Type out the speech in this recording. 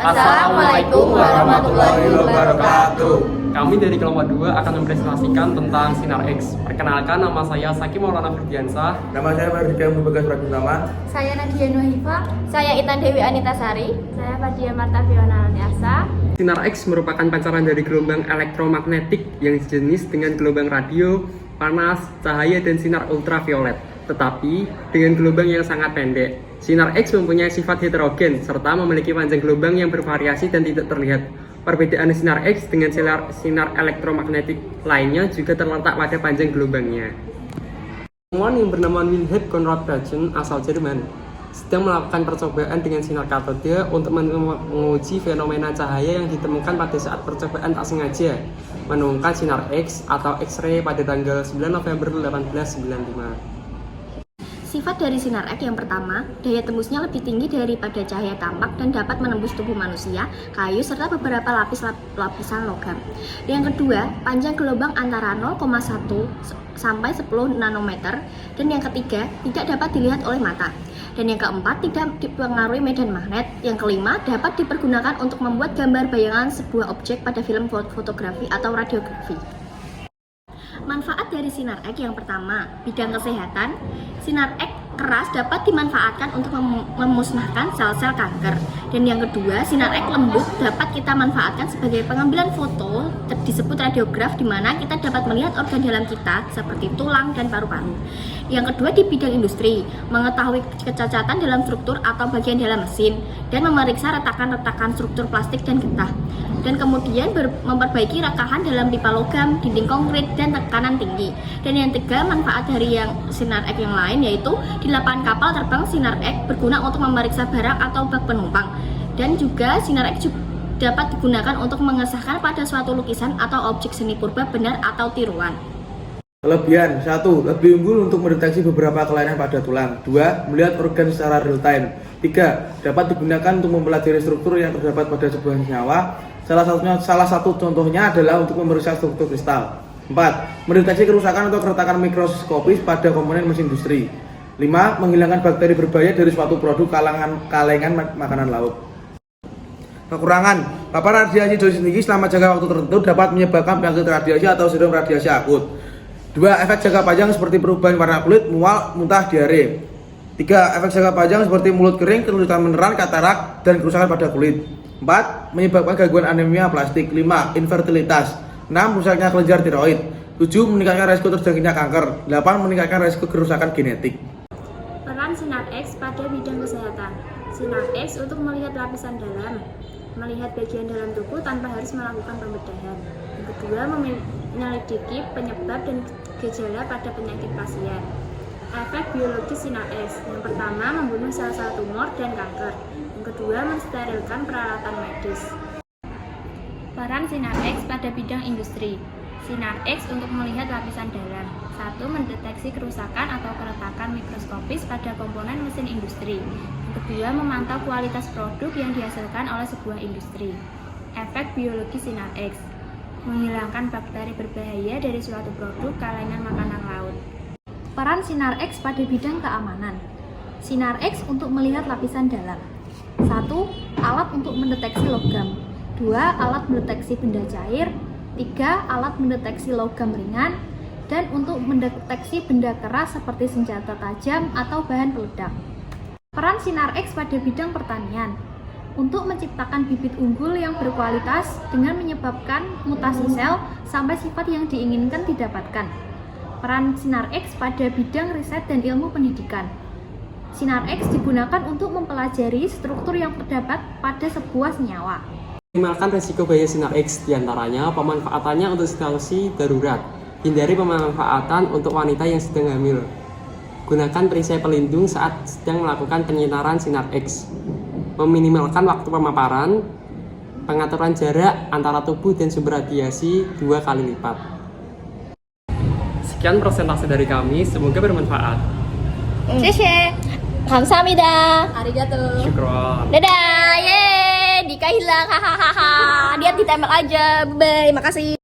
Assalamualaikum warahmatullahi wabarakatuh. Kami dari kelompok 2 akan mempresentasikan tentang Sinar X. Perkenalkan, nama saya Saki Maulana Firdiansah. Nama saya Mardika Mubagas Ragutama. Saya Nadia Nuhifa. Saya Itan Dewi Anitasari. Saya Fadia Marta Fiona Altiasa. Sinar X merupakan pancaran dari gelombang elektromagnetik yang sejenis dengan gelombang radio, panas, cahaya, dan sinar ultraviolet. Tetapi dengan gelombang yang sangat pendek. Sinar X mempunyai sifat heterogen serta memiliki panjang gelombang yang bervariasi dan tidak terlihat. Perbedaan sinar X dengan sinar elektromagnetik lainnya juga terletak pada panjang gelombangnya. Ilmuwan yang bernama Wilhelm Conrad Röntgen asal Jerman sedang melakukan percobaan dengan sinar katode untuk menguji fenomena cahaya yang ditemukan pada saat percobaan tak sengaja menemukan sinar X atau X-ray pada tanggal 9 November 1895. Sifat dari sinar X yang pertama, daya tembusnya lebih tinggi daripada cahaya tampak dan dapat menembus tubuh manusia, kayu, serta beberapa lapisan logam. Yang kedua, panjang gelombang antara 0,1 sampai 10 nanometer. Dan yang ketiga, tidak dapat dilihat oleh mata. Dan yang keempat, tidak dipengaruhi medan magnet. Yang kelima, dapat dipergunakan untuk membuat gambar bayangan sebuah objek pada film fotografi atau radiografi. Manfaat dari sinar X yang pertama, bidang kesehatan. Sinar X keras dapat dimanfaatkan untuk memusnahkan sel-sel kanker. Dan yang kedua, sinar X lembut dapat kita manfaatkan sebagai pengambilan foto, disebut radiograf, di mana kita dapat melihat organ dalam kita seperti tulang dan paru-paru. Yang kedua, di bidang industri, mengetahui kecacatan dalam struktur atau bagian dalam mesin dan memeriksa retakan-retakan struktur plastik dan getah. Dan kemudian memperbaiki rekahan dalam pipa logam, dinding konkrit, dan tekanan tinggi. Dan yang ketiga, manfaat dari yang sinar X yang lain yaitu di lapangan kapal terbang, sinar X berguna untuk memeriksa barang atau bak penumpang. Dan juga sinar X dapat digunakan untuk mengesahkan pada suatu lukisan atau objek seni purba benar atau tiruan. Kelebihan: 1. Lebih unggul untuk mendeteksi beberapa kelainan pada tulang. 2. Melihat organ secara real time. 3. Dapat digunakan untuk mempelajari struktur yang terdapat pada sebuah senyawa. Salah satu contohnya adalah untuk memeriksa struktur kristal. 4. Mendeteksi kerusakan atau keretakan mikroskopis pada komponen mesin industri. 5. Menghilangkan bakteri berbahaya dari suatu produk kalengan makanan laut. Kekurangan: paparan radiasi dosis tinggi selama jangka waktu tertentu dapat menyebabkan penyakit radiasi atau sindrom radiasi akut. 2. Efek jangka panjang seperti perubahan warna kulit, mual, muntah, diare. 3. Efek jangka panjang seperti mulut kering, kesulitan meneran, katarak, dan kerusakan pada kulit. 4. Menyebabkan gangguan anemia plastik. 5. Infertilitas. 6. Rusaknya kelenjar tiroid. 7. Meningkatkan resiko terjangkitnya kanker. 8. Meningkatkan resiko kerusakan genetik. Peran sinar X pada bidang kesehatan. Sinar X untuk melihat lapisan dalam, melihat bagian dalam tubuh tanpa harus melakukan pembedahan. Yang kedua, menyelidiki penyebab dan gejala pada penyakit pasien. Efek biologis sinar X. Yang pertama, membunuh sel-sel tumor dan kanker. Yang kedua, mensterilkan peralatan medis. Peran sinar X pada bidang industri. Sinar X untuk melihat lapisan dalam. 1. Mendeteksi kerusakan atau keretakan mikroskopis pada komponen mesin industri. Yang kedua, memantau kualitas produk yang dihasilkan oleh sebuah industri. Efek biologis sinar X. Menghilangkan bakteri berbahaya dari suatu produk kalengan makanan laut. Peran sinar X pada bidang keamanan. Sinar X untuk melihat lapisan dalam. 1. Alat untuk mendeteksi logam. 2. Alat mendeteksi benda cair. 3. Alat mendeteksi logam ringan. Dan untuk mendeteksi benda keras seperti senjata tajam atau bahan peledak. Peran sinar X pada bidang pertanian. Untuk menciptakan bibit unggul yang berkualitas dengan menyebabkan mutasi sel sampai sifat yang diinginkan didapatkan. Peran sinar X pada bidang riset dan ilmu pendidikan. Sinar X digunakan untuk mempelajari struktur yang terdapat pada sebuah senyawa. Minimalkan resiko bahaya sinar X, diantaranya pemanfaatannya untuk situasi darurat. Hindari pemanfaatan untuk wanita yang sedang hamil. Gunakan perisai pelindung saat sedang melakukan penyinaran sinar X. Meminimalkan waktu pemaparan. Pengaturan jarak antara tubuh dan sumber radiasi 2 kali lipat. Sekian presentasi dari kami, semoga bermanfaat. Sheshe. Kamsahamnida. Arigato. Syukron. Dadah. Yeay. Dika hilang. Hahaha. Dia ditembak aja. Bye. Makasih.